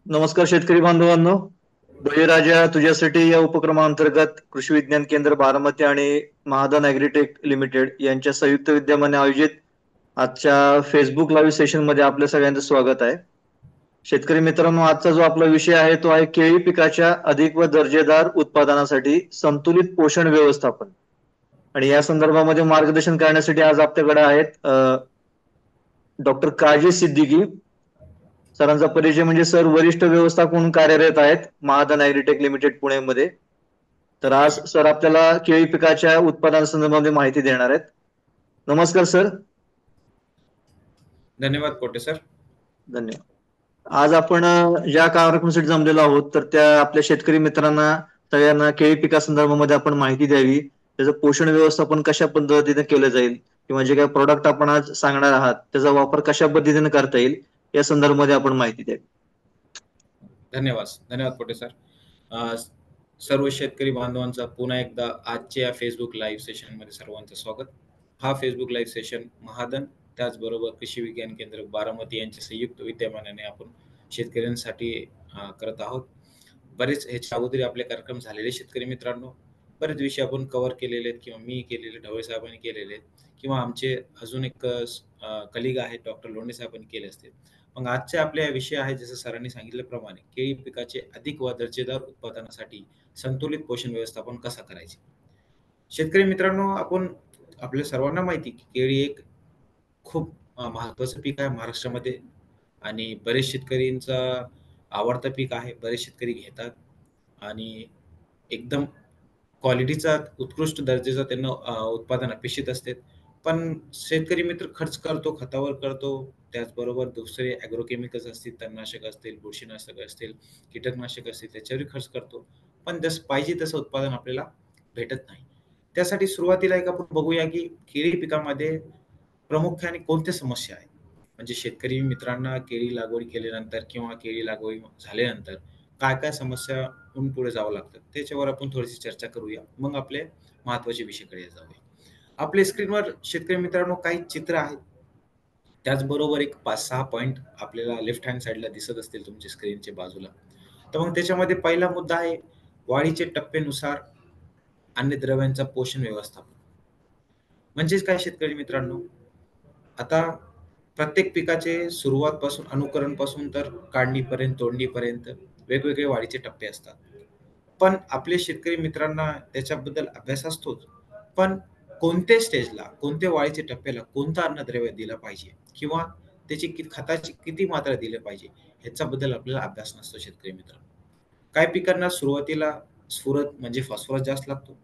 नमस्कार शेतकरी बांधवांनो. बळीराजा तुझ्यासाठी या उपक्रमाअंतर्गत कृषी विज्ञान केंद्र बारामती आणि महाधन ॲग्रीटेक लिमिटेड यांच्या संयुक्त विद्यमाने आयोजित आजच्या फेसबुक लाईव्ह सेशन मध्ये आपल्या सगळ्यांचं स्वागत आहे. शेतकरी मित्रांनो, आजचा जो आपला विषय आहे तो आहे केळी पिकाच्या अधिक व दर्जेदार उत्पादनासाठी संतुलित पोषण व्यवस्थापन. आणि या संदर्भामध्ये मार्गदर्शन करण्यासाठी आज आपल्याकडे आहेत डॉक्टर काजी सिद्दीकी. सरांचा परिचय म्हणजे सर वरिष्ठ व्यवस्थापक म्हणून कार्यरत आहेत महाधन ॲग्रीटेक लिमिटेड पुणेमध्ये. तर आज सर आपल्याला केळी पिकाच्या उत्पादनासंदर्भामध्ये माहिती देणार आहेत. नमस्कार सर. धन्यवाद कोटे सर. धन्यवाद. आज आपण ज्या कार्यक्रमासाठी जमलेलो आहोत तर त्या आपल्या शेतकरी मित्रांना सगळ्यांना केळी पिकासंदर्भामध्ये आपण माहिती द्यावी, त्याचं पोषण व्यवस्थापन कशा पद्धतीने केलं जाईल किंवा जे काही प्रोडक्ट आपण आज सांगणार आहात त्याचा वापर कशा पद्धतीने करता येईल या संदर्भामध्ये आपण माहिती द्यावी. धन्यवाद कोटे सर. सर्व शेतकरी बांधवांचा पुन्हा एकदा आजच्या फेसबुक लाईव्ह सेशन मध्ये सर्वांचं स्वागत. हा फेसबुक लाईव्ह सेशन महाधन त्याचबरोबर कृषी विज्ञान केंद्र बारामती यांच्या संयुक्त विद्यमानाने आपण शेतकऱ्यांसाठी करत आहोत. बरेच ह्याच्या अगोदर आपले कार्यक्रम झालेले शेतकरी मित्रांनो, बरेच विषय आपण कव्हर केलेले आहेत किंवा मी केलेले, ढवळे साहेबांनी केलेले आहेत किंवा आमचे अजून एक कलिग आहेत डॉक्टर लोंढे साहेबांनी केले असते. मग आजचे आपले विषय आहे जसं सरांनी सांगितल्याप्रमाणे केळी पिकाचे अधिक व दर्जेदार उत्पादनासाठी संतुलित पोषण व्यवस्थापन कसं करायचे. शेतकरी मित्रांनो, आपण आपल्या सर्वांना माहिती की केळी एक खूप महत्वाचं पीक आहे महाराष्ट्रामध्ये आणि बरेच शेतकऱ्यांचा आवडतं पीक आहे. बरेच शेतकरी घेतात आणि एकदम क्वालिटीचा उत्कृष्ट दर्जाचा त्यांना उत्पादन अपेक्षित असते. पण शेतकरी मित्र खर्च करतो, खतावर करतो, त्याचबरोबर दुसरे ॲग्रोकेमिकल्स असतील, तणनाशक असतील, बुरशीनाशक असतील, कीटकनाशक असतील त्याच्यावर खर्च करतो. पण जसं पाहिजे तसं उत्पादन आपल्याला भेटत नाही. त्यासाठी सुरुवातीला एक आपण बघूया की केळी पिकामध्ये प्रामुख्याने कोणत्या समस्या आहेत. म्हणजे शेतकरी मित्रांना केळी लागवड केल्यानंतर किंवा केळी लागवड झाल्यानंतर काय काय समस्या पुढे जावं लागतं त्याच्यावर आपण थोडीशी चर्चा करूया. मग आपले महत्वाचे विषयाकडे जाऊया. आपल्या स्क्रीनवर शेतकरी मित्रांनो काही चित्र आहेत, त्याचबरोबर एक 5-6 पॉइंट आपल्याला लेफ्ट हँड साईडला दिसत असतील तुमच्या स्क्रीनच्या बाजूला. तर मग त्याच्यामध्ये पहिला मुद्दा आहे वाढीचे टप्प्यानुसार अन्नद्रव्यांचा पोषण व्यवस्थापन. म्हणजेच काय शेतकरी मित्रांनो, आता प्रत्येक पिकाचे सुरुवातपासून अनुकरणपासून तर काढणीपर्यंत तोडणीपर्यंत वेगवेगळे वाढीचे टप्पे असतात. पण आपले शेतकरी मित्रांना त्याच्याबद्दल अभ्यास असतोच, पण कोणत्या स्टेजला कोणत्या वाढीच्या टप्प्याला कोणतं अन्नद्रव्य दिलं पाहिजे किंवा त्याची खताची किती मात्रा दिली पाहिजे ह्याच्याबद्दल आपल्याला अभ्यास नसतो शेतकरी मित्रांनो. काही पिकांना सुरुवातीला स्फुरद म्हणजे फॉस्फरस जास्त लागतो,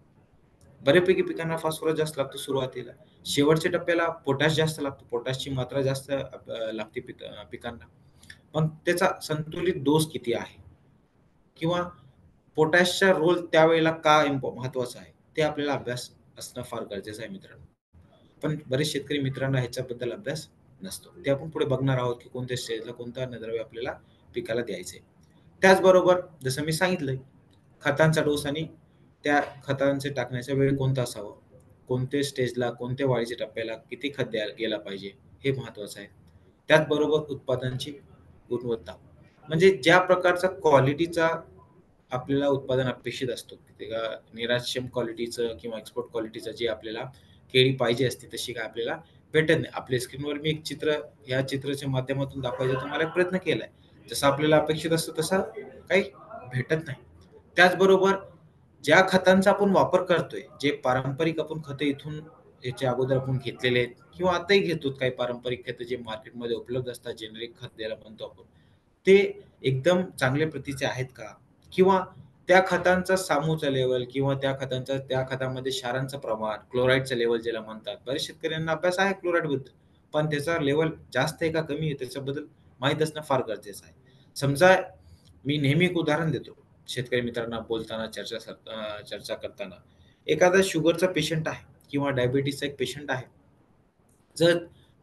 बऱ्यापैकी पिकांना फॉस्फरस जास्त लागतो सुरुवातीला. शेवटच्या टप्प्याला पोटॅश जास्त लागतो, पोटॅशची मात्रा जास्त लागते पिकांना. पण त्याचा संतुलित डोस किती आहे किंवा पोटॅशचा रोल त्यावेळेला का महत्वाचा आहे ते आपल्याला अभ्यास असणं फार गरजेचं आहे मित्रांनो. पण बरेच शेतकरी मित्रांना ह्याच्याबद्दल अभ्यास नसतो. ते आपण पुढे बघणार आहोत की कोणत्या स्टेजला कोणतं अन्नद्रव्य आपल्याला पिकाला द्यायचंय. त्याचबरोबर जसं मी सांगितलंय खतांचा डोस आणि त्या खतांचे टाकण्याचा वेळ कोणता असावा, कोणत्या स्टेजला कोणत्या वाढीच्या टप्प्याला किती खत द्यायला गेला पाहिजे हे महत्वाचं आहे. त्याचबरोबर उत्पादनाची गुणवत्ता म्हणजे ज्या प्रकारचा क्वालिटीचा आपल्याला उत्पादन अपेक्षित असतो, ते निराश्यम क्वालिटीचं किंवा एक्सपोर्ट क्वालिटीचं जे आपल्याला केळी पाहिजे असते तशी काय आपल्याला भेटत नाही. आपल्या स्क्रीनवर मी एक चित्र या चित्राच्या माध्यमातून दाखवायचा तुम्हाला प्रयत्न केलाय. जसं आपल्याला अपेक्षित असतं तसं काही भेटत नाही. त्याचबरोबर ज्या खतांचा आपण वापर करतोय, जे पारंपरिक आपण खतं इथून याच्या अगोदर आपण घेतलेले आहेत किंवा आताही घेतो, काही पारंपरिक खतं जे मार्केटमध्ये उपलब्ध असतात, जेनेरिक खत द्यायला म्हणतो आपण, ते एकदम चांगल्या प्रतीचे आहेत का किंवा त्या खतांचा सामूचा लेवल किंवा त्या खतामध्ये क्षारांचं प्रमाण, क्लोराईडचं लेवल ज्याला म्हणतात, बऱ्याच शेतकऱ्यांना अभ्यास आहे क्लोराईड बद्दल, पण त्याचा लेवल जास्त आहे का कमी आहे त्याच्याबद्दल माहित असणं फार गरजेचं आहे. समजा मी नेहमी एक उदाहरण देतो शेतकरी मित्रांना बोलताना, चर्चा करताना. एखादा शुगरचा पेशंट आहे किंवा डायबिटीसचा एक पेशंट आहे. जर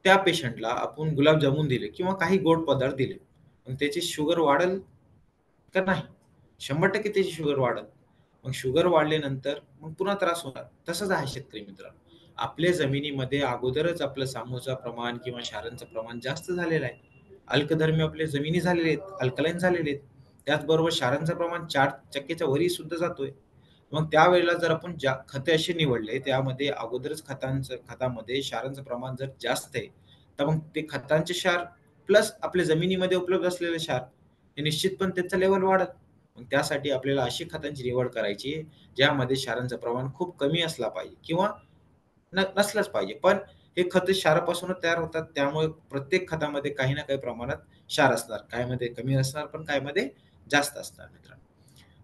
त्या पेशंटला आपण गुलाबजामुन दिले किंवा काही गोड पदार्थ दिले, मग त्याची शुगर वाढेल का नाही? 100% त्याची शुगर वाढेल. मग शुगर वाढल्यानंतर मग पुन्हा त्रास होणार. तसंच आहे शेतकरी मित्रांनो. आपल्या जमिनीमध्ये अगोदरच आपलं सामूचं प्रमाण किंवा क्षारांचं प्रमाण जास्त झालेलं आहे. अल्कधर्मी आपले जमिनी झालेले आहेत, अल्कलाईन झालेले आहेत. त्याचबरोबर क्षारांचं प्रमाण 4% वरही सुद्धा जातोय. मग त्यावेळेला जर आपण ज्या खते असे निवडले, त्यामध्ये अगोदरच खतामध्ये क्षारांचं प्रमाण जर जास्त आहे, तर मग ते खतांचे क्षार प्लस आपल्या जमिनीमध्ये उपलब्ध असलेले क्षार हे निश्चितपणे त्यांचा लेव्हल वाढत. मग त्यासाठी आपल्याला अशी खतांची निवड करायची आहे, ज्यामध्ये क्षारांचं प्रमाण खूप कमी असला पाहिजे किंवा नसलंच पाहिजे. पण हे खते क्षारापासूनच तयार होतात. त्यामुळे प्रत्येक खतामध्ये काही ना काही प्रमाणात क्षार असणार. काहीमध्ये कमी असणार, पण काहीमध्ये जास्त असणार मित्रांनो.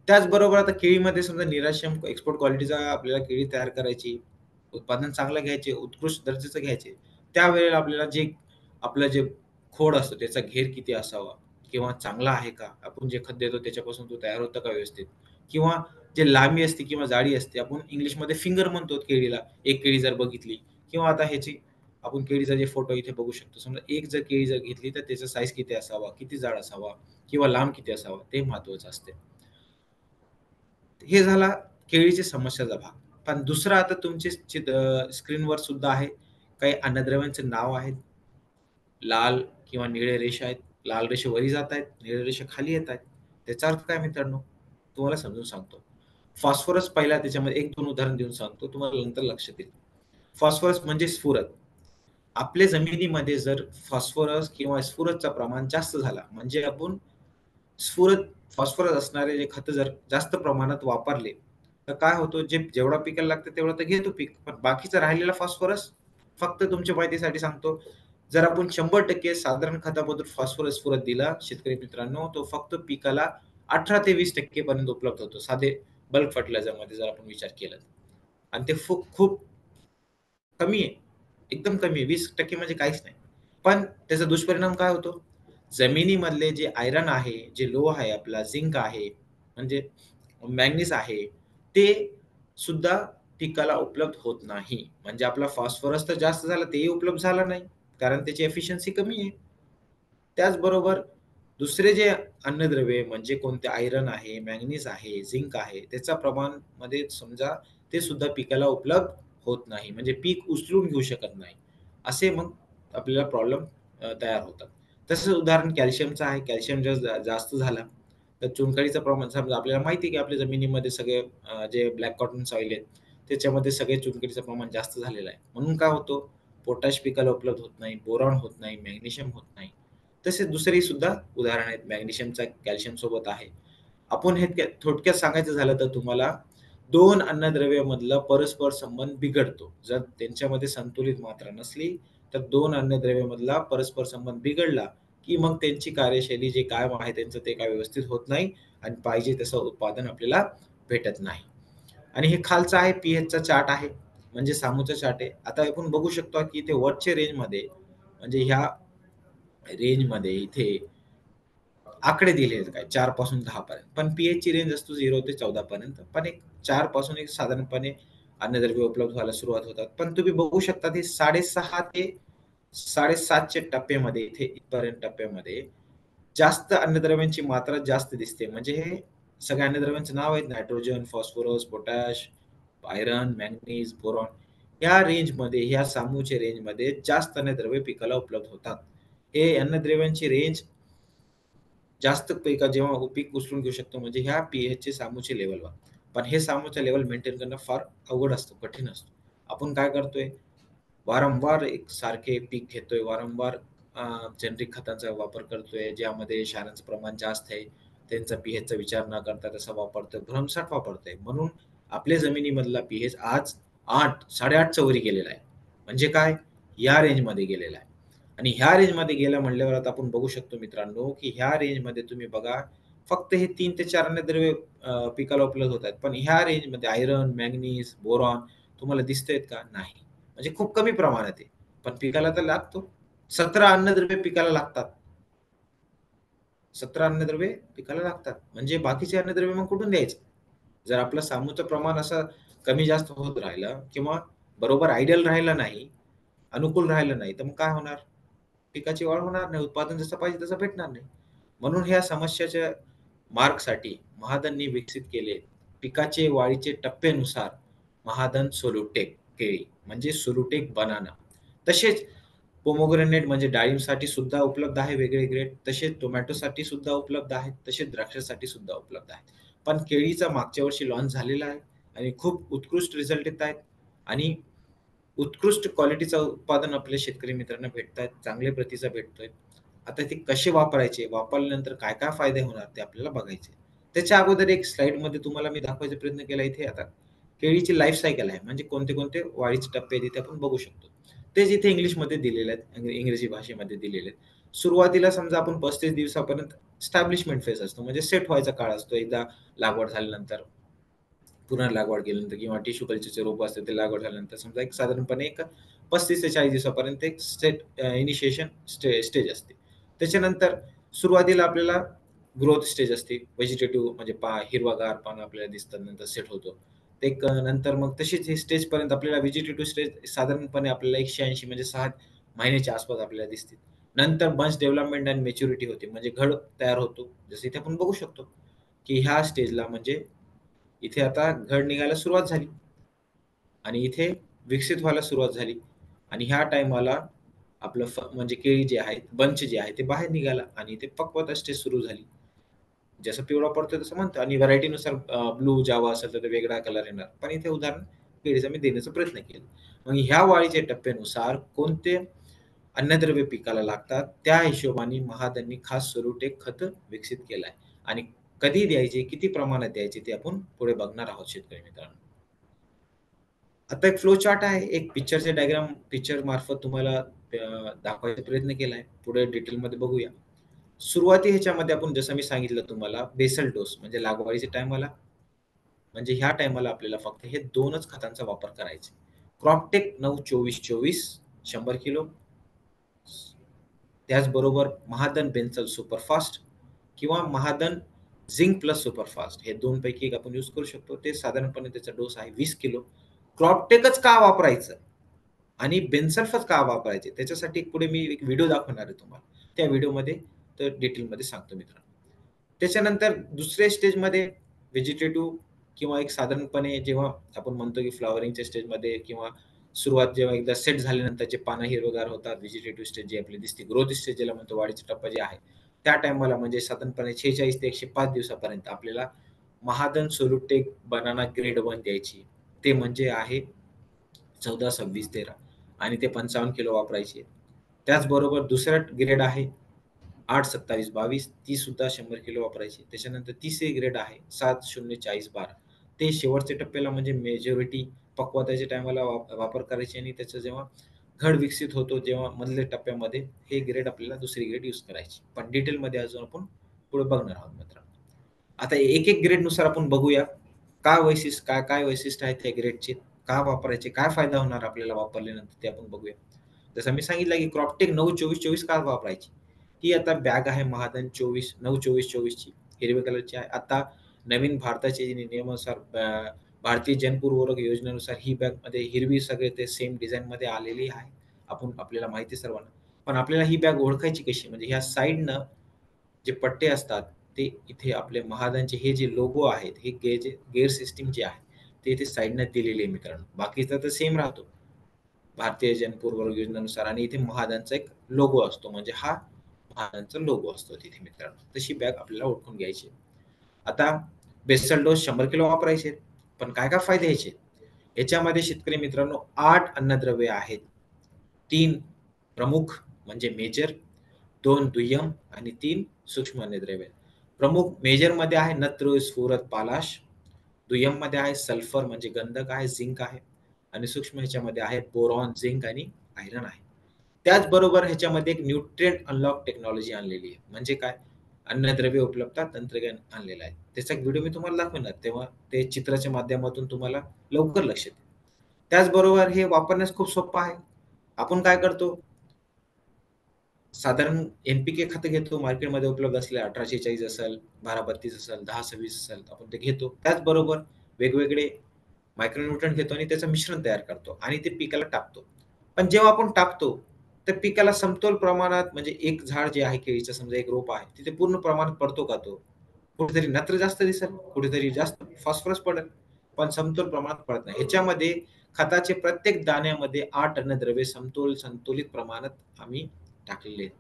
त्याचबरोबर आता केळीमध्ये समजा निराशम एक्सपोर्ट क्वालिटीचा आपल्याला केळी तयार करायची, उत्पादन चांगलं घ्यायचे, उत्कृष्ट दर्जाचं घ्यायचे. त्यावेळेला आपल्याला आपलं जे खोड असतो त्याचा घेर किती असावा किंवा चांगला आहे का? आपण जे खत देतो त्याच्यापासून तो तयार होतं का व्यवस्थित? किंवा जे लांबी असते किंवा जाडी असते, आपण इंग्लिशमध्ये फिंगर म्हणतो केळीला. एक केळी जर बघितली किंवा आता ह्याची आपण केळीचा जे फोटो इथे बघू शकतो. समजा एक जर केळी जर घेतली तर त्याचा साईज किती असावा, किती जाड असावा किंवा लांब किती असावा ते महत्वाचं असते. हे झाला केळीची समस्याचा भाग. पण दुसरा आता तुमची स्क्रीनवर सुद्धा आहे. काही अन्नद्रव्यांचे नाव आहेत. लाल किंवा निळे रेषा आहेत. लाल रेषा वरी जात आहेत, निळे रेषा खाली येत आहेत. त्याचा अर्थ काय मित्रांनो? तुम्हाला समजून सांगतो. फॉस्फरस पहिला त्याच्यामध्ये 1-2 उदाहरण देऊन सांगतो. तुम्हाला नंतर लक्षात येईल. फॉस्फरस म्हणजे स्फुरद. आपल्या जमिनीमध्ये जर फॉस्फरस किंवा स्फुरदचं प्रमाण जास्त झाला, म्हणजे आपण स्फुरद फॉस्फरस असणारे जे खतं जर जास्त प्रमाणात वापरले, तर काय होतं जेवढा पिकाला लागतं तेवढं तर घेतो पीक. पण बाकीचा राहिलेला फॉस्फरस फक्त तुमच्या माहितीसाठी सांगतो, जर आपण 100% साधारण खतामधून फॉस्फरस स्फुरद दिला शेतकरी मित्रांनो, तो फक्त पिकाला 18 ते 20% पर्यंत उपलब्ध होतो. साधे बल्क फर्टिलायझरमध्ये जर आपण विचार केला. आणि ते खूप खूप कमी आहे. एकदम कमी आहे. 20% म्हणजे काहीच नाही. पण त्याचा दुष्परिणाम काय होतो? जमिनीमधले जे आयर्न आहे, जे लोह आहे आपला, झिंक आहे, म्हणजे मॅंगनीज आहे, ते सुद्धा पिकाला उपलब्ध होत नाही. म्हणजे आपला फॉस्फरस तर जास्त झाला, तेही उपलब्ध झालं नाही. कारण त्याची एफिशियन्सी कमी आहे. त्याचबरोबर दुसरे जे अन्नद्रव्ये म्हणजे कोणते आयर्न आहे, मॅंगनीज आहे, झिंक आहे, त्याच्या प्रमाणमध्ये समजा ते सुद्धा पिकाला उपलब्ध होत नाही. म्हणजे पीक उचलून घेऊ शकत नाही. असे मग आपल्याला प्रॉब्लेम तयार होतात. तसंच उदाहरण कॅल्शियमचं आहे. कॅल्शियम जर जास्त झाला, तर चुनखडीचं प्रमाण समजा आपल्याला माहिती आहे की आपल्या जमिनीमध्ये सगळे जे ब्लॅक कॉटन सॉइल आहेत, त्याच्यामध्ये सगळे चुनखडीचं प्रमाण जास्त झालेलं आहे. म्हणून काय होतं, पोटॅश पिकाला उपलब्ध होत नाही, बोरॉन होत नाही, मॅग्नेशियम होत नाही. तसेच दुसरी सुद्धा उदाहरण आहेत. मॅग्नेशियमचा कॅल्शियम सोबत आहे. आपण हे थोडक्यात सांगायचं झालं तर तुम्हाला 2 अन्नद्रव्यामधला परस्पर संबंध बिघडतो. जर त्यांच्यामध्ये संतुलित मात्रा नसली, तर 2 अन्नद्रव्यामधला परस्पर संबंध बिघडला, की मग त्यांची कार्यशैली जे कायम आहे त्यांचं ते काय व्यवस्थित होत नाही आणि पाहिजे तसं उत्पादन आपल्याला भेटत नाही. आणि हे खालचं आहे पी-एचचा चार्ट आहे. म्हणजे सामूचा चार्ट आहे. आता आपण बघू शकतो की इथे वरच्या रेंजमध्ये म्हणजे ह्या रेंजमध्ये इथे आकडे दिले आहेत काय 4 पासून 10 पर्यंत. पण पी-एचची रेंज असतो 0 ते 14 पर्यंत. पण एक 4 पासून एक साधारणपणे अन्नद्रव्य उपलब्ध व्हायला सुरुवात होतात. पण तुम्ही बघू शकता ते 6.5 ते 7.5च्या टप्प्यामध्ये इथे इथपर्यंत टप्प्यामध्ये जास्त अन्नद्रव्यांची मात्रा जास्त दिसते. म्हणजे हे सगळ्या अन्नद्रव्यांचे नाव आहेत nitrogen, phosphorus, potash, iron, manganese, boron. या रेंजमध्ये, ह्या सामूच्या रेंजमध्ये जास्त अन्नद्रव्य पिकाला उपलब्ध होतात. हे अन्नद्रव्यांची रेंज जास्त पिका जेव्हा पीक उचलून घेऊ शकतो म्हणजे ह्या पी-एचचे सामूचे लेव्हलवर. पण हे सामूचे लेव्हल मेंटेन करणं फार अवघड असतं, कठीण असतं. आपण काय करतोय, वारंवार एक सारखे पीक घेतोय, वारंवार जेनेरिक खतांचा वापर करतोय, ज्यामध्ये क्षारांचं प्रमाण जास्त आहे. त्यांचा पी-एचचा विचार न करता तसा वापरतोय, भरमसाठ वापरतोय. म्हणून आपल्या जमिनीमधला पी-एच आज 8, 8.5च्या वरी गेलेला आहे. म्हणजे काय? या रेंजमध्ये गेलेला आहे. आणि ह्या रेंजमध्ये गेलं म्हटल्यावर आता आपण बघू शकतो मित्रांनो, की ह्या रेंजमध्ये तुम्ही बघा फक्त हे 3 ते 4 अन्नद्रव्ये पिकाला उपलब्ध होत आहेत. पण ह्या रेंजमध्ये आयर्न, मॅंगनीज, बोरॉन तुम्हाला दिसतायत का? नाही. म्हणजे खूप कमी प्रमाणात आहे. पण पिकाला तर लागतो. 17 अन्नद्रव्ये पिकाला लागतात. 17 अन्नद्रव्ये पिकाला लागतात. म्हणजे बाकीचे अन्नद्रव्ये मग कुठून द्यायचं? जर आपलं सामूचं प्रमाण असं कमी जास्त होत राहिलं किंवा बरोबर आयडियल राहिलं नाही, अनुकूल राहिलं नाही, तर मग काय होणार? पिकाची वाढ होणार नाही. उत्पादन जसं पाहिजे तसं भेटणार नाही. म्हणून ह्या समस्येच्या मार्गसाठी महादननी विकसित केले पिकाचे वाढीचे टप्प्यानुसार महादन सोलुटेक केळी म्हणजे सोलुटेक बनाना. तसेच पोमोग्रेनेट म्हणजे डाळिंबसाठी सुद्धा उपलब्ध आहे वेगळे ग्रेड, तसेच टोमॅटोसाठी सुद्धा उपलब्ध आहेत, तसेच द्राक्षासाठी सुद्धा उपलब्ध आहेत. पण केळीचा मागच्या वर्षी लॉन्च झालेला आहे आणि खूप उत्कृष्ट रिझल्ट येत आहेत आणि उत्कृष्ट क्वालिटीचं उत्पादन आपल्या शेतकरी मित्रांना भेटत आहेत, चांगल्या प्रतीचा भेटतोय. आता ते कसे वापरायचे, वापरल्यानंतर काय-काय फायदे होणार ते आपल्याला बघायचे. त्याच्या अगोदर एक स्लाइडमध्ये तुम्हाला मी दाखवायचा प्रयत्न केला इथे आता. केळीची लाईफ सायकल आहे, म्हणजे कोणते-कोणते वाढीचे टप्पे आहेत इथे आपण बघू शकतो. तेच इथे इंग्लिशमध्ये दिलेले आहेत, इंग्रजी भाषेमध्ये दिलेले आहेत. सुरुवातीला समजा आपण 35 दिवसापर्यंत एस्टॅब्लिशमेंट फेज असतो, म्हणजे सेट व्हायचा काळ असतो एकदा लागवड झाल्यानंतर. पुन्हा लागवड केल्यानंतर किंवा टिश्यू कल्चरचे रोप असते ते लागवड झाल्यानंतर समजा एक साधारणपणे एक 35 ते 40 दिवसापर्यंत एक इनिशिएशन स्टेज असते. त्याच्यानंतर सुरुवातीला आपल्याला ग्रोथ स्टेज असते. व्हेजिटेटिव्ह म्हणजे हिरवागार पानं आपल्याला दिसतात, नंतर सेट होतो. ते एक नंतर मग तशीच ही स्टेजपर्यंत आपल्याला व्हेजिटेटिव्ह स्टेज साधारणपणे आपल्याला 180 म्हणजे 6 महिन्याच्या आसपास आपल्याला दिसते. नंतर बंच डेव्हलपमेंट आणि मॅच्युरिटी होते, म्हणजे घड तयार होतो. जसं इथे आपण बघू शकतो, की ह्या स्टेजला म्हणजे इथे आता घड निघायला सुरुवात झाली आणि इथे विकसित व्हायला सुरुवात झाली आणि ह्या टाईमाला आपलं म्हणजे केळी जे आहेत, बंच जे आहे ते बाहेर निघाला आणि इथे पक्वता स्टेज सुरू झाली. जसं पिवळा पडतोय तसं म्हणतो आणि व्हरायटीनुसार ब्लू जावा असेल तर वेगळा कलर येणार. पण इथे उदाहरण केळीचं मी देण्याचा प्रयत्न केला. मग ह्या वाढीच्या टप्प्यानुसार कोणते अन्नद्रव्य पिकाला लागतात, त्या हिशोबाने महादांनी खास स्वरूप एक खत विकसित केलं आहे आणि कधी द्यायचे, किती प्रमाणात द्यायचे ते आपण पुढे बघणार आहोत शेतकरी मित्रांनो. आता एक फ्लो चार्ट आहे, एक पिक्चरचे डायग्राम पिक्चर मार्फत तुम्हाला दाखवायचा प्रयत्न केलाय. पुढे डिटेलमध्ये बघूया. सुरुवाती ह्याच्यामध्ये आपण जसं मी सांगितलं तुम्हाला बेसल डोस म्हणजे लागवडीच्या टायमाला म्हणजे ह्या टायमाला आपल्याला फक्त हे 2च खतांचा वापर करायचा. CropTech 9-24-24 100 kilo. त्याचबरोबर महाधन बेंचल सुपरफास्ट किंवा महाधन झिंक प्लस सुपरफास्ट हे 2 पैकी एक आपण यूज करू शकतो. ते साधारणपणे त्याचा डोस आहे 20 किलो. क्रॉपटेकच का वापरायचं आणि बेन्सल्फच का वापरायचे त्याच्यासाठी पुढे मी एक व्हिडिओ दाखवणार आहे तुम्हाला. त्या व्हिडिओमध्ये डिटेलमध्ये सांगतो मित्रांनो. त्याच्यानंतर दुसऱ्या स्टेजमध्ये व्हेजिटेटिव्ह किंवा एक साधारणपणे जेव्हा आपण म्हणतो की फ्लॉवरिंगच्या स्टेजमध्ये किंवा सुरुवात जेव्हा एकदा सेट झाल्यानंतरचे पानं हिरवेगार होतात, व्हेजिटेटिव्ह स्टेज जी आपली दिसते, ग्रोथ स्टेज ज्याला म्हणतो वाढीचा टप्पा जे आहे, त्या टायमाला म्हणजे साधारणपणे 46 ते 105 दिवसापर्यंत आपल्याला महाधन सोलुटेक बनाना ग्रेड 1 द्यायची. ते म्हणजे आहे 14, 26, 13 आणि ते 55 किलो वापरायचे. त्याचबरोबर दुसरा ग्रेड आहे 8, 27, 22 ती सुद्धा 100 किलो वापरायची. त्याच्यानंतर तिसरी ग्रेड आहे 7, 0, 40, 12 ते शेवटच्या टप्प्याला म्हणजे मेजॉरिटी पक्वताच्या टायमाला वापर करायची आणि त्याचं जेव्हा घड विकसित होतो तेव्हा मधल्या टप्प्यामध्ये हे ग्रेड आपल्याला दुसरी ग्रेड यूज करायची. पण डिटेलमध्ये अजून आपण पुढे बघणार आहोत मित्रांनो. आता एक-एक ग्रेडनुसार आपण बघूया. काय वैशिष्ट्य आहेत त्या ग्रेडचे? का वापरायचे? काय फायदा होणार आपल्याला वापरल्यानंतर ते आपण बघूया. जसं मी सांगितलं की क्रॉपटेक 9-24-24 का वापरायची? ही आता बॅग आहे महाधन 9-24-24 ची हिरव्या कलरची आहे. आता नवीन भारताचे नियमानुसार भारतीय जनपुरवरक योजनेनुसार ही बॅगमध्ये हिरवी सगळे ते सेम डिझाइनमध्ये आलेली आहे. आपल्याला माहिती आहे सर्वांना. पण आपल्याला ही बॅग ओळखायची कशी? म्हणजे ह्या साइडनं जे पट्टे असतात ते इथे आपले महादांचे हे जे लोगो आहेत, हे गेअर सिस्टम जे आहे, ते इथे साइडनं दिलेले आहे मित्रांनो. बाकीचा तर सेम राहतो. भारतीय जनपुरवरक योजनेनुसार आणि इथे महादांचा एक लोगो असतो. म्हणजे हा महादांचा लोगो असतो तिथे मित्रांनो. तशी बॅग आपल्याला ओळखून घ्यायची. आता बेसल डोस 100 किलो वापरायचे. पण काय-काय फायदे ह्याचे? याच्यामध्ये शेतकरी मित्रांनो 8 अन्नद्रव्ये आहेत. 3 प्रमुख म्हणजे मेजर, 2 दुय्यम आणि 3 सूक्ष्म अन्नद्रव्ये. प्रमुख मेजरमध्ये आहे नत्र, स्फुरद, पालाश. दुय्यममध्ये आहे सल्फर म्हणजे गंधक आहे, झिंक आहे आणि सूक्ष्म ह्याच्यामध्ये आहे बोरॉन, झिंक आणि आयर्न आहे. त्याचबरोबर ह्याच्यामध्ये एक न्यूट्रिएंट अनलॉक टेक्नॉलॉजी आणलेली आहे. म्हणजे काय? अन्नद्रव्य उपलब्धता तंत्रज्ञान आणलेलं आहे. त्याचा एक व्हिडिओ मी तुम्हाला दाखवणार, तेव्हा ते चित्राच्या माध्यमातून तुम्हाला लवकर लक्षात येईल. त्याचबरोबर हे वापरण्यास खूप सोपं आहे. आपण काय करतो? साधारण एन-पी-के खतं घेतो मार्केटमध्ये उपलब्ध असलेल्या 1846 असेल, 1232 असेल, 1026 असेल, आपण ते घेतो. त्याचबरोबर वेगवेगळे मायक्रोन्यूट्रंट घेतो आणि त्याचं मिश्रण तयार करतो आणि ते पिकाला टाकतो. पण जेव्हा आपण टाकतो, तर पिकाला समतोल प्रमाणात म्हणजे एक झाड जे आहे केळीचं समजा एक रोप आहे, तिथे पूर्ण प्रमाणात पडतो का तो? कुठेतरी नत्र जास्त दिसेल, कुठेतरी जास्त फॉस्फरस पडेल, पण समतोल प्रमाणात पडत नाही. ह्याच्यामध्ये खताचे प्रत्येक दाण्यामध्ये 8 अन्नद्रव्ये संतुलित प्रमाणात आम्ही टाकलेले आहेत.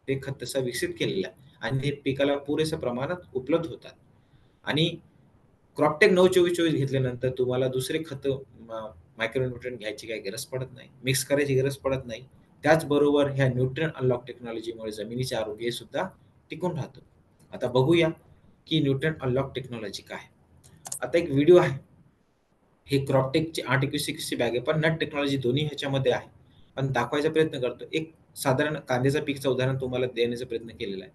ते खत तसं विकसित केलेलं आहे आणि हे पिकाला पुरेशा प्रमाणात उपलब्ध होतात. आणि क्रॉपटेक 9-24-24 घेतल्यानंतर तुम्हाला दुसरे खतं मायक्रोन्यूट्रिएंट घ्यायची काही गरज पडत नाही. मिक्स करायची गरज पडत नाही. त्याचबरोबर ह्या न्यूट्रिएंट अनलॉक टेक्नॉलॉजीमुळे जमिनीचे आरोग्य सुद्धा टिकून राहतं. आता बघूया की न्यूट्रिएंट अनलॉक टेक्नॉलॉजी काय आहे? आता एक व्हिडिओ आहे. हे क्रॉपटेकची 821ची बॅग आहे, पण नट टेक्नॉलॉजी दोन्ही ह्याच्यामध्ये आहे. पण दाखवायचा प्रयत्न करतो. एक साधारण कांद्याच्या पीकचं उदाहरण तुम्हाला देण्याचा प्रयत्न केलेला आहे.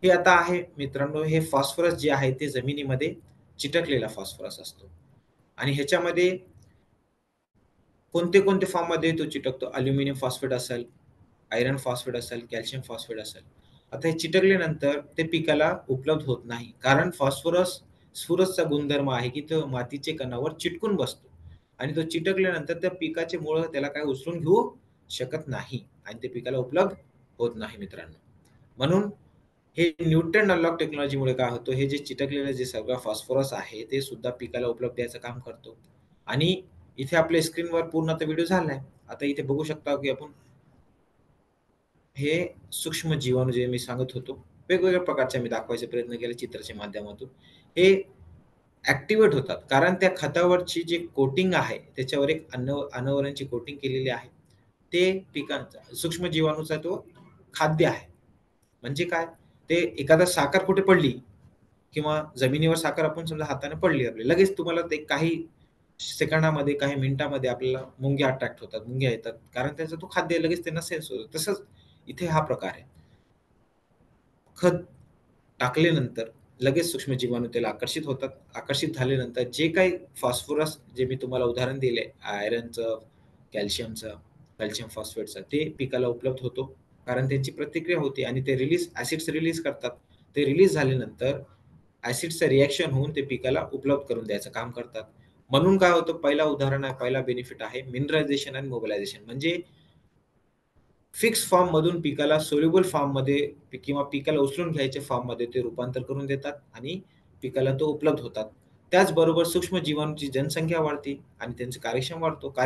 हे आता आहे मित्रांनो, हे फॉस्फरस जे आहे ते जमिनीमध्ये चिटकलेला फॉस्फरस असतो आणि ह्याच्यामध्ये कोणते फॉर्ममध्ये तो चिटकतो? अॅल्युमिनियम फॉस्फेट असेल, आयर्न फॉस्फेट असेल, कॅल्शियम फॉस्फेट असेल. आता हे चिटकल्यानंतर ते पिकाला उपलब्ध होत नाही. कारण स्फुरसचा गुणधर्म आहे, की तो मातीच्या कणावर चिटकून बसतो आणि तो चिटकल्यानंतर त्या पिकाची मुळं त्याला काही उचलून घेऊ शकत नाही आणि ते पिकाला उपलब्ध होत नाही मित्रांनो. म्हणून हे न्यूट्रिएंट अनलॉक टेक्नॉलॉजीमुळे काय होतं, हे जे चिटकलेलं जे सगळं फॉस्फरस आहे, ते सुद्धा पिकाला उपलब्ध द्यायचं काम करतो. आणि इथे आपल्या स्क्रीनवर पूर्ण आता व्हिडिओ झालाय. आता इथे बघू शकता, की आपण हे सूक्ष्म जीवाणू जे मी सांगत होतो, वेगवेगळ्या प्रकारचे मी दाखवायचा प्रयत्न केला चित्राच्या माध्यमातून. हे ॲक्टिव्हेट होतात. कारण त्या खतावरची जी कोटिंग आहे, त्याच्यावर एक अनावरणची कोटिंग केलेली आहे. ते पिकांचा सूक्ष्म जीवाणूचा तो खाद्य आहे. म्हणजे काय? ते एखादा साखर कुठे पडली किंवा जमिनीवर साखर आपण समजा हाताने पडली आपली, लगेच तुम्हाला ते काही सेकंदामध्ये, काही मिनिटामध्ये आपल्याला मुंग्या अट्रॅक्ट होतात, मुंग्या येतात. कारण त्याचा तो खाद्य लगेच त्यांना सेन्स होतो. तसंच इथे हा प्रकार आहे. खत टाकल्यानंतर लगेच सूक्ष्म जीवाणू त्याला आकर्षित होतात. आकर्षित झाल्यानंतर जे काही फॉस्फरस जे मी तुम्हाला उदाहरण दिले आयर्नचं, कॅल्शियमचं, कॅल्शियम फॉस्फेटचं ते पिकाला उपलब्ध होतो. कारण त्यांची प्रतिक्रिया होते आणि ते ॲसिड्स रिलीज करतात. ते रिलीज झाल्यानंतर ॲसिडचं रिएक्शन होऊन ते पिकाला उपलब्ध करून द्यायचं काम करतात. म्हणून काय होतं पहिला उदाहरण आहे, पहिला बेनिफिट आहे मिनरलायझेशन आणि मोबिलायझेशन म्हणजे फिक्स फॉर्ममधून पिकाला सोल्युबल फॉर्ममध्ये किंवा पिकाला उचलून घ्यायच्या फॉर्ममध्ये ते रूपांतर करून देतात आणि पिकाला तो उपलब्ध होतात. त्याचबरोबर सूक्ष्म जीवाणूंची जनसंख्या वाढते आणि त्यांचं कार्य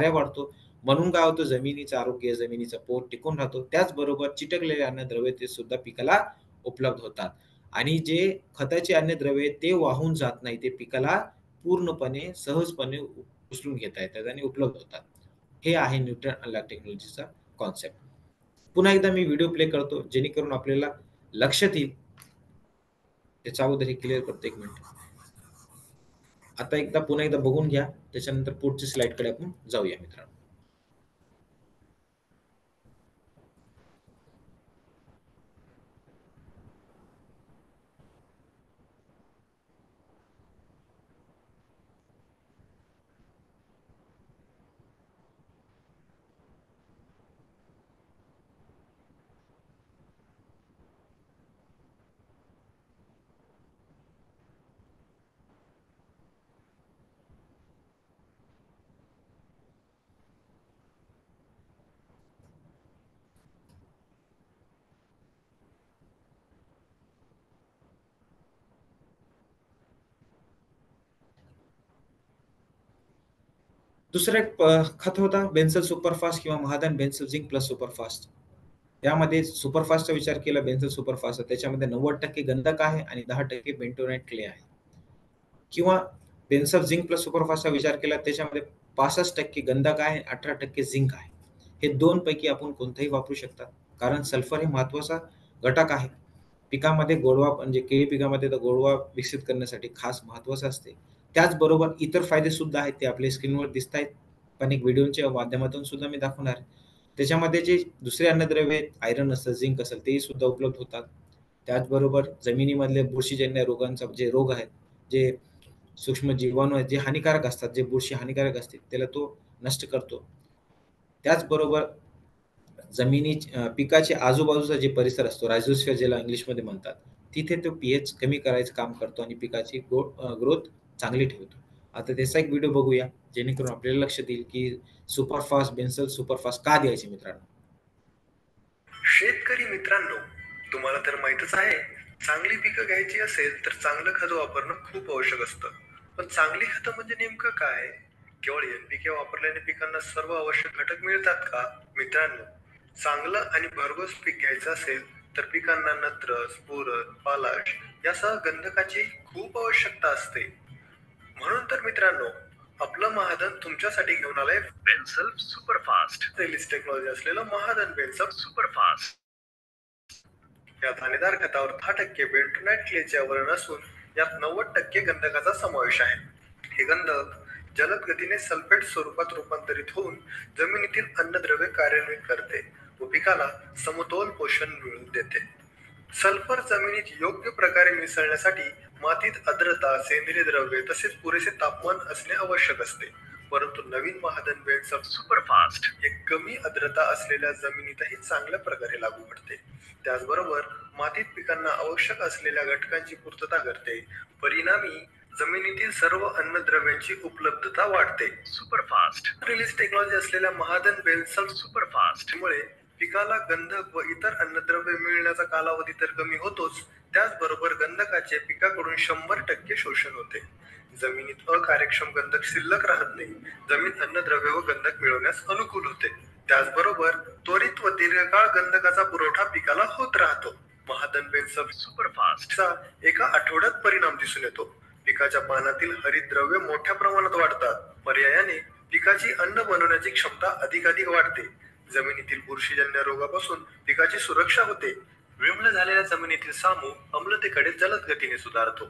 वाढतो. म्हणून काय होतं जमिनीचं आरोग्य, जमिनीचा पोत टिकून राहतो. त्याचबरोबर चिटकलेले अन्नद्रव्ये ते सुद्धा पिकाला उपलब्ध होतात आणि जे खताचे अन्नद्रव्ये ते वाहून जात नाही. ते पिकाला पूर्णपणे, सहजपणे उचलून घेता येतात आणि उपलब्ध होतात. हे आहे न्यूट्रिएंट अनलॉक टेक्नॉलॉजीचा कॉन्सेप्ट. पुन्हा एकदा मी व्हिडिओ प्ले करतो जेणेकरून आपल्याला लक्षात येईल. त्याच्या अगोदर हे क्लिअर करतो 1 मिनिट. आता पुन्हा एकदा बघून घ्या. त्याच्यानंतर पुढच्या स्लाइडकडे आपण जाऊया मित्रांनो. दुसरा एक खत होता बेन्झल सुपरफास्ट किंवा महाधन बेन्झल झिंक प्लस सुपरफास्ट. त्यामध्ये सुपरफास्टचा विचार केला बेन्झल सुपरफास्ट त्याच्यामध्ये 90% गंधक आहे आणि 10% बेंटोनाइट क्ले आहे. किंवा बेन्झल झिंक प्लस सुपरफास्टचा विचार केला त्याच्यामध्ये 65% गंधक आहे, 18% झिंक आहे. हे 2 पैकी आपण कोणतेही वापरू शकता. कारण सल्फर हे महत्त्वाचा घटक आहे. पिकामध्ये गोडवा म्हणजे केळी पिकामध्ये तर गोडवा विकसित करण्यासाठी खास महत्त्वाचं असते. त्याचबरोबर इतर फायदे सुद्धा आहेत ते आपल्या स्क्रीनवर दिसतायत. पण एक व्हिडिओच्या माध्यमातून सुद्धा मी दाखवणार आहे. त्याच्यामध्ये जे दुसरे अन्नद्रव्ये आहेत, आयर्न असेल, झिंक असेल तेही सुद्धा उपलब्ध होतात. त्याचबरोबर जमिनीमधले बुरशीजन्य रोगांचा जे रोग आहेत, जे सूक्ष्म जीवाणू आहेत, जे हानिकारक असतात, जे बुरशी हानिकारक असते, त्याला तो नष्ट करतो. त्याचबरोबर पिकाच्या आजूबाजूचा जे परिसर असतो, रायझोस्फिअर ज्याला इंग्लिशमध्ये म्हणतात, तिथे तो पीएच कमी करायचं काम करतो आणि पिकाची ग्रोथ चांगली ठेवतो. आता त्याचा एक व्हिडिओ बघूया, जेणेकरून आपल्याला लक्षात येईल, की बेन्झल सुपरफास्ट का द्यायचे मित्रांनो? शेतकरी मित्रांनो, तुम्हाला तर माहीतच आहे, चांगली पिकं घ्यायची असेल तर चांगलं खत वापरणं खूप आवश्यक असतं. पण चांगली खतं म्हणजे नेमकं काय? केवळ NPK वापरल्याने पिकांना सर्व आवश्यक घटक मिळतात का? मित्रांनो, चांगलं आणि भरघोस पीक घ्यायचं असेल तर पिकांना नत्र, स्फुरद, पालाश यासह गंधकाची खूप आवश्यकता असते. म्हणून तर मित्रांनो, आपलं महाधन तुमच्यासाठी घेऊन आलंय बेन्सल्फ सुपरफास्ट रिलीज टेक्नॉलॉजी असलेलं महाधन बेन्सल्फ सुपरफास्ट. या दाणेदार खतावर 10% बेंटोनाइट क्लेचे आवरण असून यात 90% गंधकाचा समावेश आहे. हे गंधक जलद गतीने सल्फेट स्वरूपात रूपांतरित होऊन जमिनीतील अन्नद्रव्ये कार्यान्वित करते व पिकाला समतोल पोषण मिळवून देते. सल्फर जमिनीत योग्य प्रकारे मिसळण्यासाठी मातीत आर्द्रता, सेंद्रिय द्रव्ये तसेच पुरेसे तापमान असणे आवश्यक असते. परंतु नवीन महाधन बेन्सल्फ सुपरफास्ट हे कमी आर्द्रता असलेल्या जमिनीतही चांगल्या प्रकारे लागू पडते. त्याचबरोबर मातीत पिकांना आवश्यक असलेल्या घटकांची पूर्तता करते. परिणामी जमिनीतील सर्व अन्नद्रव्यांची उपलब्धता वाढते. सुपरफास्ट रिलीज टेक्नॉलॉजी असलेल्या महाधन बेन्सल्फ सुपरफास्ट मुळे पिकाला गंधक व इतर अन्नद्रव्य मिळण्याचा कालावधी तर कमी होतोच, त्याचबरोबर गंधकाचे पिकाकडून 100% शोषण होते. जमिनीत अकार्यक्षम गंधक शिल्लक राहत नाही. जमीन अन्नद्रव्य व गंधक मिळवण्यास अनुकूल होते. त्याचबरोबर त्वरित व दीर्घकाळ गंधकाचा पुरवठा पिकाला होत राहतो. महाधन बेन्सल्फ सुपरफास्टचा एका आठवड्यात परिणाम दिसून येतो. पिकाच्या पानातील हरितद्रव्य मोठ्या प्रमाणात वाढतात. पर्यायाने पिकाची अन्न बनवण्याची क्षमता अधिकाधिक वाढते. जमिनीतील बुरशीजन्य रोगापासून पिकाची सुरक्षा होते. विम्ल झालेल्या जमिनीतील सामू अम्लतेकडे जलद गतीने सुधारतो.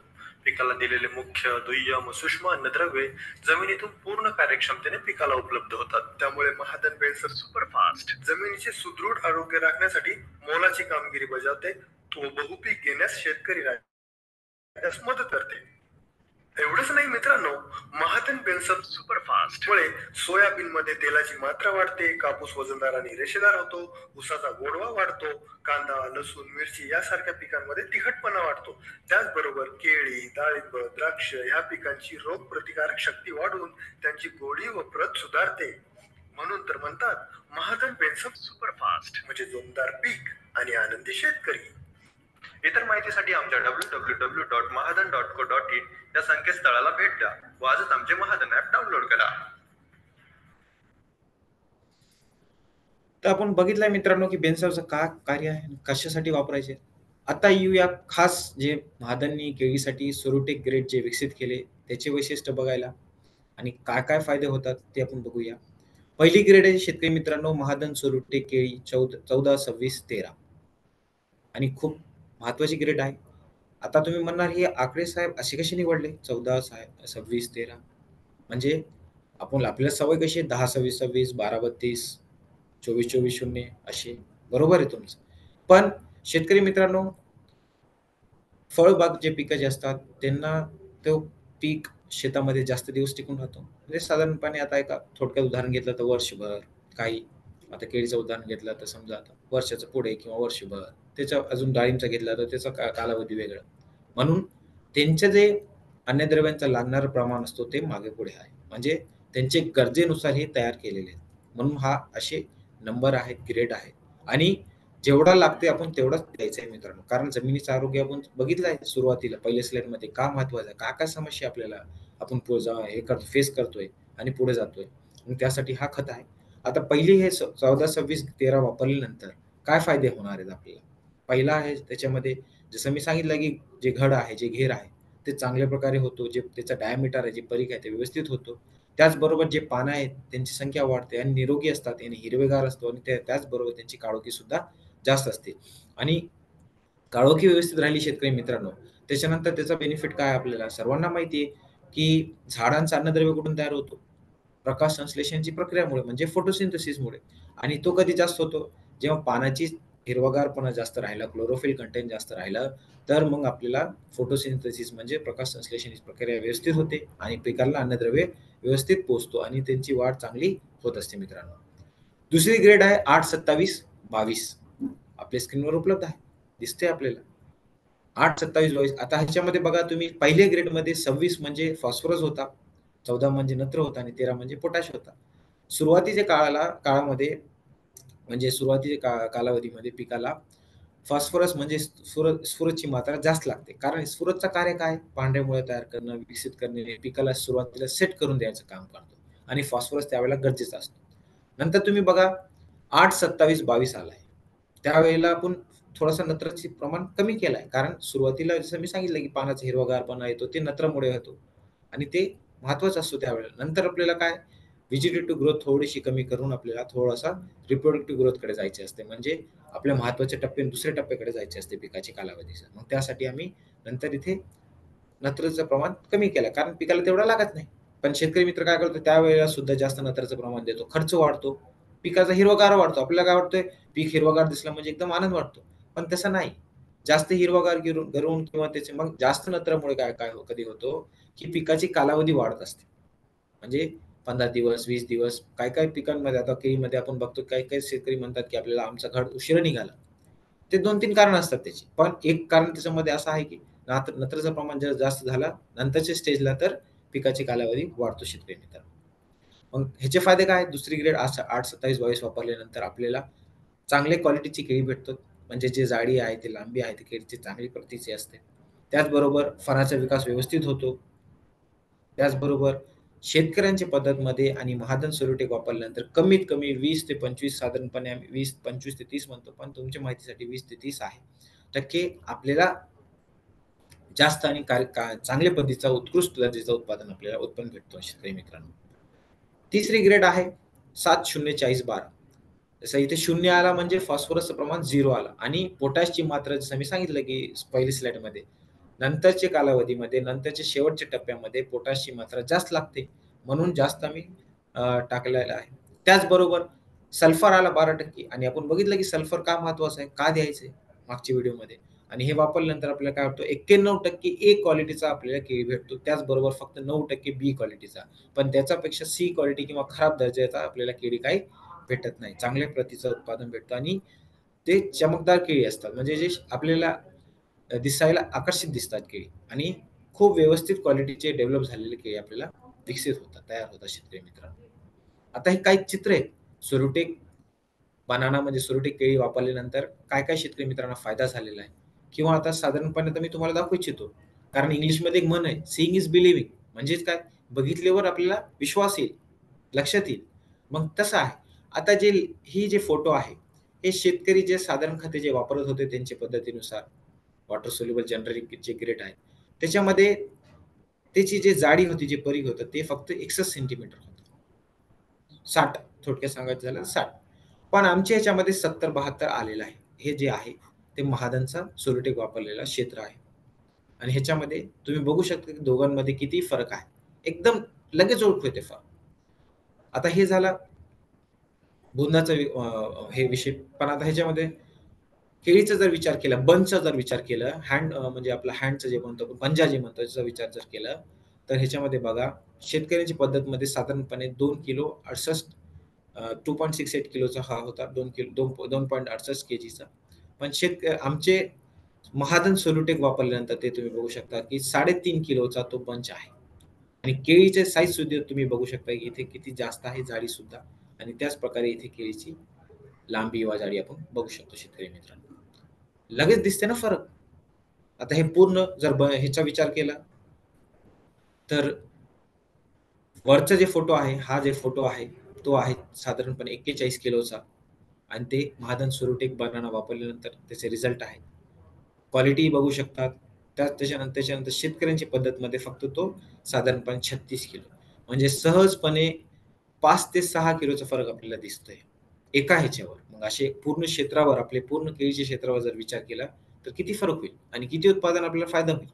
पिकाला दिलेले मुख्य, दुय्यम व सूक्ष्म अन्नद्रव्ये जमिनीतून पूर्ण कार्यक्षमतेने पिकाला उपलब्ध होतात. त्यामुळे महाधन बेन्सल्फ सुपरफास्ट जमिनीचे सुदृढ आरोग्य राखण्यासाठी मोलाची कामगिरी बजावते व बहुपीक घेण्यास शेतकरी राहण्यास मदत करते. एवढंच नाही मित्रांनो, महाधन बेन्सल्फ सुपरफास्ट मुळे सोयाबीन मध्ये तेलाची मात्रा वाढते, कापूस वजनदार आणि रेषेदार होतो, ऊसाचा गोडवा वाढतो, कांदा, लसूण, मिरची यासारख्या पिकांमध्ये तिखटपणा वाढतो. त्याचबरोबर केळी, डाळिंब, द्राक्ष ह्या पिकांची रोग प्रतिकारक शक्ती वाढून त्यांची गोडी व प्रत सुधारते. म्हणून तर म्हणतात महाधन बेन्सल्फ सुपरफास्ट म्हणजे जोमदार पीक आणि आनंदी शेतकरी. इतर माहितीसाठी आमच्या www.mahadan.co.in या संकेतस्थळाला भेट द्या व आजच आमचे महाधन ऍप डाउनलोड करा. तर आपण बघितलंय मित्रांनो की बेन्सल्फचं का कार्य आहे, कशासाठी वापरायचे. आता येऊया खास जे महाधननी केळीसाठी सोरोटेक ग्रेड जे विकसित केले त्याचे वैशिष्ट्य बघायला आणि काय काय फायदे होतात ते आपण बघूया. पहिली ग्रेड आहे शेतकरी मित्रांनो महाधन सोरोटेक केळी 14, 26, 13 आणि खूप महत्वाची ग्रेड आहे. आता तुम्ही म्हणणार हे आकडे साहेब असे कसे निवडले 14, 26, 13 म्हणजे आपल्याला सवय कशी 10, 26, 26, 12, 32, 24, 24, 0 असे. बरोबर आहे तुमचं. पण शेतकरी मित्रांनो फळबाग जे पिकं जे असतात त्यांना तो पीक शेतामध्ये जास्त दिवस टिकून राहतो. म्हणजे साधारणपणे आता एका थोडक्यात उदाहरण घेतलं तर वर्षभर, काही आता केळीचं उदाहरण घेतलं तर समजा आता वर्षाचं पुढे किंवा वर्षभर, त्याच्या अजून डाळिंबचा घेतला तर त्याचा कालावधी वेगळा. म्हणून त्यांचे जे अन्नद्रव्यांचा लागणारं प्रमाण असतो ते मागे पुढे आहे. म्हणजे त्यांचे गरजेनुसार हे तयार केलेले आहेत. म्हणून हा असे नंबर आहेत, ग्रेड आहेत आणि जेवढा लागते आपण तेवढाच द्यायचं आहे मित्रांनो. कारण जमिनीचं आरोग्य आपण बघितलं आहे सुरुवातीला पहिल्या स्लाइडमध्ये का महत्वाचं आहे, काय समस्या आपल्याला आपण हे करतो, फेस करतोय आणि पुढे जातोय. आणि त्यासाठी हा खत आहे. आता पहिली हे 14, 26, 13 वापरल्यानंतर काय फायदे होणार आहेत आपल्याला. पहिला आहे त्याच्यामध्ये जसं मी सांगितलं की जे घड आहे, जे घेर आहे ते चांगल्या प्रकारे होतो. जे त्याचा डायमीटर आहे, जे परीख आहे ते व्यवस्थित होतो. त्याचबरोबर जे पानं आहेत त्यांची संख्या वाढते आणि निरोगी असतात आणि हिरवेगार असतो आणि त्याचबरोबर त्यांची काळोखी सुद्धा जास्त असते. आणि काळोखी व्यवस्थित राहिली शेतकरी मित्रांनो त्याच्यानंतर त्याचा बेनिफिट काय आपल्याला सर्वांना माहिती आहे की झाडांचा अन्नद्रव्य कुठून तयार होतो, प्रकाश संश्लेषणाची प्रक्रियामुळे म्हणजे फोटोसिंथेसिसमुळे. आणि तो कधी जास्त होतो जेव्हा पानाची हिरवागारपणा जास्त राहिला, क्लोरोफिल कंटेंट जास्त राहिलं तर मग आपल्याला फोटोसिंथेसिस म्हणजे प्रकाश संश्लेषण ही प्रक्रिया व्यवस्थित होते आणि पिकाला अन्नद्रव्य व्यवस्थित पोहोचतो आणि त्यांची वाढ चांगली होत असते मित्रांनो. दुसरी ग्रेड आहे 8, 27, 22 आपल्या स्क्रीनवर उपलब्ध आहे, दिसते आपल्याला 8, 27, 22. आता ह्याच्यामध्ये बघा तुम्ही पहिल्या ग्रेडमध्ये 26 म्हणजे फॉस्फरस होता, 14 म्हणजे नत्र होता आणि 13 म्हणजे पोटॅश होता. सुरुवातीच्या काळामध्ये म्हणजे सुरुवातीच्या कालावधीमध्ये पिकाला फॉस्फरस म्हणजे स्फुरदची मात्रा जास्त लागते. कारण स्फुरदचं कार्य काय, पांढऱ्या मुळ्या तयार करणं, विकसित करणे, पिकाला सुरुवातीला सेट करून द्यायचं काम करतो. आणि फॉस्फरस त्यावेळेला गरजेचा असतो. नंतर तुम्ही बघा 8, 27, 22 आलाय. त्यावेळेला आपण थोडासा नत्राचे प्रमाण कमी केलाय. कारण सुरुवातीला जसं मी सांगितलं, की पानाचा हिरवागारपणा येतो ते नत्रामुळे होतो आणि ते महत्त्वाचं असतो त्यावेळेला. नंतर आपल्याला काय व्हेजिटेटिव्ह ग्रोथ थोडीशी कमी करून आपल्याला थोडासा रिप्रोडक्टिव्ह ग्रोथकडे जायचे असते. म्हणजे आपल्या महत्त्वाच्या दुसऱ्या टप्प्याकडे जायचे असते पिकाच्या कालावधीचं. मग त्यासाठी आम्ही नंतर इथे नत्राचं प्रमाण कमी केलं. कारण पिकाला तेवढा लागत नाही. पण शेतकरी मित्र काय करतो त्यावेळेला सुद्धा जास्त नत्राचं प्रमाण देतो. खर्च वाढतो. पिकाचा हिरवागार वाढतो. आपल्याला काय वाटतंय पीक हिरवागार दिसला म्हणजे एकदम आनंद वाटतो. पण तसं नाही. जास्त हिरवागार करून किंवा त्याचे मग जास्त नत्रामुळे काय काय कधी होतो, की पिकाची कालावधी वाढत असते. म्हणजे 15 दिवस, 20 दिवस काही-काही पिकांमध्ये आता केळीमध्ये आपण बघतो काही-काही शेतकरी म्हणतात, की आपल्याला आमचा घड उशिरा निघाला. ते 2-3 कारणं असतात त्याची. पण एक कारण त्याच्यामध्ये असं आहे, की नत्राचं प्रमाण जर जास्त झाला नंतरच्या स्टेजला तर पिकाची कालावधी वाढतो शेतकरी मित्रांनो. मग ह्याचे फायदे काय? दुसरी ग्रेड 8, 27, 22 वापरल्यानंतर आपल्याला चांगल्या क्वालिटीची केळी भेटतात. म्हणजे जे जाडी आहे, ती लांबी आहे, ती केळीची चांगली प्रतीची असते. त्याचबरोबर फळाचा विकास व्यवस्थित होतो. त्याचबरोबर शेतकऱ्यांच्या पद्धतमध्ये आणि महाधन सोलोटेक वापरल्यानंतर कमीत कमी 20 ते 25 साधारणपणे आम्ही 20, 25 ते 30 म्हणतो, पण तुमच्या माहितीसाठी 20 ते 30 आहे. टक्के आपल्याला जास्त आणि चांगल्या पद्धतीचा उत्कृष्ट दर्जाचं उत्पादन आपल्याला उत्पन्न भेटतो शेतकरी मित्रांनो. तिसरी ग्रेड आहे 7-0-40-12. जसं इथे 0 आला म्हणजे फॉस्फरसचं प्रमाण 0 आलं आणि पोटॅशची मात्रा जसं मी सांगितलं, की पहिली स्लाईडमध्ये नंतरच्या कालावधीमध्ये, नंतरच्या शेवटच्या टप्प्यामध्ये पोटॅशची मात्रा जास्त लागते. म्हणून जास्त आम्ही टाकलेलं आहे. त्याचबरोबर सल्फर आला 12% आणि आपण बघितलं, की सल्फर का महत्त्वाचं आहे? का द्यायचं मागच्या व्हिडिओमध्ये आणि हे वापरल्यानंतर आपल्याला काय वाटतं 91% ए क्वालिटीचा आपल्याला केळी भेटतो. त्याचबरोबर फक्त 9% बी क्वालिटीचा. पण त्याच्यापेक्षा सी क्वालिटी किंवा खराब दर्जाचा आपल्याला केळी काही भेटत नाही. चांगल्या प्रतीचं उत्पादन भेटतं आणि ते चमकदार केळी असतात. म्हणजे जे आपल्याला दिसायला आकर्षित दिसतात केळी आणि खूप व्यवस्थित क्वालिटीचे डेव्हलप झालेले केळी आपल्याला विकसित होतात, तयार होतात शेतकरी मित्रांनो. आता हे काही चित्र आहेत. सोलोटेक बनानामध्ये सोलोटेक केळी वापरल्यानंतर काय-काय शेतकरी मित्रांना फायदा झालेला आहे किंवा आता साधारणपणे आता मी तुम्हाला दाखवू इच्छितो. कारण इंग्लिशमध्ये एक म्हण आहे, सीइंग इज बिलीव्हिंग म्हणजेच काय? बघितल्यावर आपल्याला विश्वास येईल, लक्षात येईल. मग तसं आहे. आता ही जे फोटो आहे, हे शेतकरी जे साधारण खते जे वापरत होते त्यांच्या पद्धतीनुसार वॉटर सोल्युबल जनरिक जे ग्रेड आहे, त्याच्यामध्ये त्याची जी जाडी होती, जे परीघ होतं, ते फक्त 61 सेंटीमीटर होतं. 60 थोडक्यात सांगायचं झालं तर 60. पण आमच्या ह्याच्यामध्ये 70-72 आलेलं आहे. हे जे आहे ते महादनचा सोलोटेक वापरलेला क्षेत्र आहे. आणि ह्याच्यामध्ये तुम्ही बघू शकता की दोघांमध्ये किती फरक आहे. एकदम लगेच ओळखू येते फरक. आता हे झालं बुंदाचा हे विषय. पण आता ह्याच्यामध्ये केळीचा जर विचार केला, बंचचा जर विचार केला, म्हणजे आपला हँडचं जे म्हणतो आपण पंजा जे म्हणतो त्याचा विचार जर केला, तर ह्याच्यामध्ये बघा शेतकऱ्यांची पद्धतमध्ये साधारणपणे 2 किलो 68 2.68 किलोचा हा होता. 2.68 केजीचा. पण आमचे महाधन सोलोटेक वापरल्यानंतर ते तुम्ही बघू शकता की 3.5 किलोचा तो बंच आहे. आणि केळीचे साईज सुद्धा तुम्ही बघू शकता की इथे किती जास्त आहे जाडी सुद्धा आणि त्याच प्रकारे इथे केळीची लांबी वा जाडी आपण बघू शकतो शेतकरी मित्रांनो. लगेच दिसते ना फरक. आता हे पूर्ण जर ह्याचा विचार केला तर वरचा जे फोटो आहे, हा जे फोटो आहे तो आहे साधारणपणे 41 किलोचा आणि ते महाधन सोलोटेक बनाना वापरल्यानंतर त्याचे रिझल्ट आहे. क्वालिटी बघू शकतात. त्याच्यानंतर शेतकऱ्यांची पद्धतमध्ये फक्त तो साधारणपणे 36 किलो. म्हणजे सहजपणे 5 ते 6 किलोचा फरक आपल्याला दिसतोय एका ह्याच्यावर. मग असे पूर्ण क्षेत्रावर आपले पूर्ण केळीच्या क्षेत्रावर जर विचार केला तर किती फरक होईल आणि किती उत्पादन आपल्याला फायदा होईल.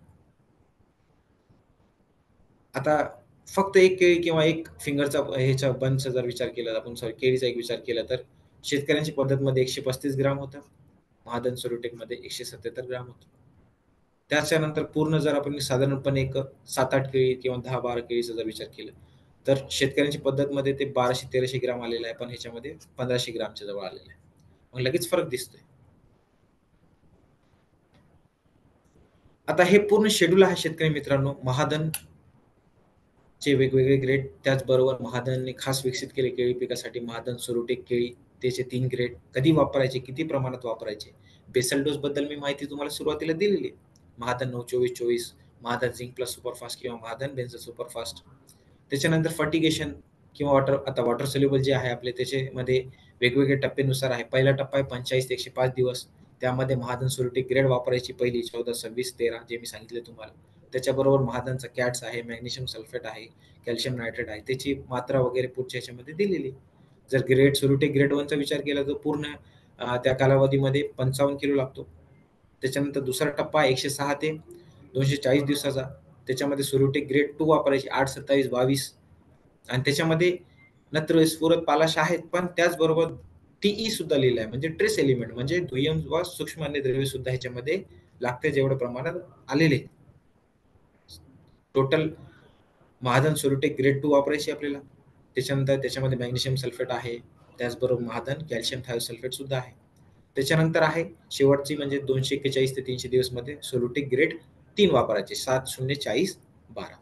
आता फक्त एक केळी किंवा एक फिंगरचा ह्याच्या बंचचा जर विचार केला आपण केळीचा एक विचार केला तर शेतकऱ्यांची पद्धतमध्ये 135 ग्राम होतं. महाधन सोलोटेकमध्ये 177 ग्राम होतं. त्याच्यानंतर पूर्ण जर आपण साधारणपणे एक 7-8 केळी किंवा 10-12 केळीचा जर विचार केला तर शेतकऱ्यांची पद्धतमध्ये ते 1200-1300 ग्राम आलेलं आहे. पण ह्याच्यामध्ये 1500 ग्रामच्या जवळ आलेलं आहे. मग लगेच फरक दिसतोय. आता हे पूर्ण शेड्यूल आहे शेतकरी मित्रांनो. महाधन चे वेगवेगळे ग्रेड, त्याचबरोबर महाधनने खास विकसित केले केळी पिकासाठी महाधन सोलोटेक केळी, त्याचे 3 ग्रेड कधी वापरायचे, किती प्रमाणात वापरायचे. बेसल डोस बद्दल मी माहिती तुम्हाला सुरुवातीला दिलेली आहे. महाधन 9-24-24, महाधन झिंक प्लस सुपरफास्ट किंवा महाधन बेन्झो सुपरफास्ट. त्याच्यानंतर फर्टिगेशन किंवा आता वॉटर सोल्युबल जे आहे आपले त्याच्यामध्ये वेगवेगळे टप्प्यानुसार आहे. पहिला टप्पा आहे 45 ते 105 दिवस. त्यामध्ये महाधन सोल्युटिक ग्रेड वापरायची पहिली 14, 26, 13 जे मी सांगितले तुम्हाला. त्याच्याबरोबर महाधनचा कॅट्स आहे, मॅग्नेशियम सल्फेट आहे, कॅल्शियम नायट्रेट आहे. त्याची मात्रा वगैरे पुढच्या ह्याच्यामध्ये दिलेली. जर ग्रेड सोल्युटिक ग्रेड 1 चा विचार केला तर पूर्ण त्या कालावधीमध्ये 55 किलो लागतो. त्याच्यानंतर दुसरा टप्पा 106 ते 240 दिवसाचा. त्याच्यामध्ये सोल्युटिक ग्रेड 2 वापरायची 8, 27, 22 आणि त्याच्यामध्ये नत्र, स्फुरद, पालाश आहेत, पण त्याचबरोबर टीई सुद्धा लिहिलं आहे, म्हणजे ट्रेस एलिमेंट म्हणजे दुय्यम वा सूक्ष्म अन्नद्रव्य सुद्धा ह्याच्यामध्ये लागते जेवढ्या प्रमाणात आलेले. टोटल महाधन सोल्युटिक ग्रेड 2 वापरायची आपल्याला. त्याच्यानंतर त्याच्यामध्ये मॅग्नेशियम सल्फेट आहे, त्याचबरोबर महाधन कॅल्शियम थायोसल्फेट सुद्धा आहे. त्याच्यानंतर आहे शेवटची म्हणजे 241 ते 300 दिवस मध्ये सोल्युटिक ग्रेड 3 वापरायचे 7-0-40-12.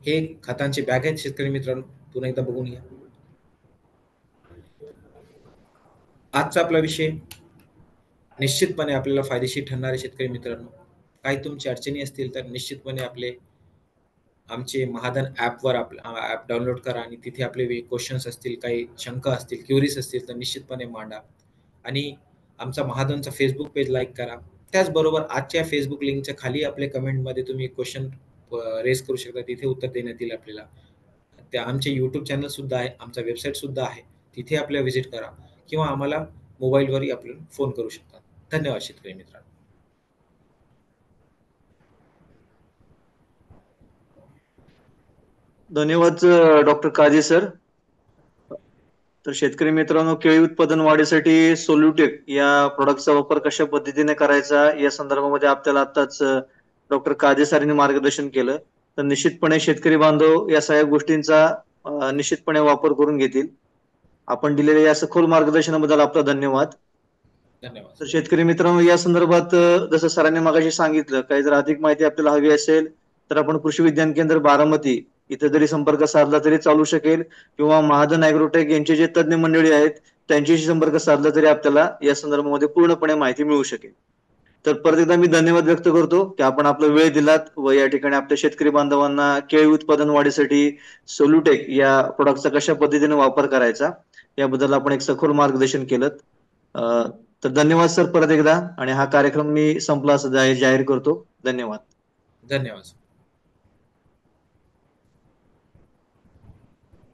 हे खतांचे बॅग आहेत शेतकरी मित्रांनो, पुन्हा एकदा बघून घ्या. आजचा आपला विषय निश्चितपणे आपल्याला फायदेशीर ठरणारे शेतकरी मित्रांनो. काही तुमची अडचणी असतील तर निश्चितपणे आमचे महाधन ॲपवर ॲप डाउनलोड करा आणि तिथे आपले क्वेश्चन्स असतील, काही शंका असतील, क्युरीज असतील तर निश्चितपणे मांडा. आणि आमचा महाधनचा फेसबुक पेज लाईक करा. त्याचबरोबर आजच्या फेसबुक लिंकच्या खाली आपल्या कमेंटमध्ये तुम्ही क्वेश्चन रेज करू शकता, तिथे उत्तर देण्यात येईल आपल्याला. त्या आमचे यूट्यूब चॅनल सुद्धा आहे, आमचा वेबसाईट सुद्धा आहे, तिथे आपल्या व्हिजिट करा किंवा आम्हाला मोबाईलवरही आपल्याला फोन करू शकता. धन्यवाद शेतकरी मित्रांनो. धन्यवाद डॉक्टर काझी सर. तर शेतकरी मित्रांनो, केळी उत्पादन वाढीसाठी सोल्युटेक या प्रोडक्टचा वापर कशा पद्धतीने करायचा या संदर्भामध्ये आपल्याला आताच डॉक्टर काझी सरांनी मार्गदर्शन केलं. तर निश्चितपणे शेतकरी बांधव या सगळ्या गोष्टींचा निश्चितपणे वापर करून घेतील. आपण दिलेल्या या सखोल मार्गदर्शनाबद्दल आपला धन्यवाद. धन्यवाद. तर शेतकरी मित्रांनो, या संदर्भात जसं सरांनी मगाशी सांगितलं, काही जर अधिक माहिती आपल्याला हवी असेल तर आपण कृषी विज्ञान केंद्र बारामती इथे जरी संपर्क साधला तरी चालू शकेल, किंवा महाधन ॲग्रोटेक यांचे जे तज्ञ मंडळी आहेत त्यांच्याशी संपर्क साधला तरी आपल्याला या संदर्भामध्ये पूर्णपणे माहिती मिळू शकेल. तर परत एकदा मी धन्यवाद व्यक्त करतो की आपण आपला वेळ दिलात व या ठिकाणी आपल्या शेतकरी बांधवांना केळी उत्पादन वाढीसाठी सोल्युटेक या प्रोडक्टचा कशा पद्धतीने वापर करायचा याबद्दल आपण एक सखोल मार्गदर्शन केलं. तर धन्यवाद सर परत एकदा. आणि हा कार्यक्रम मी संपला असं जाहीर करतो. धन्यवाद. धन्यवाद.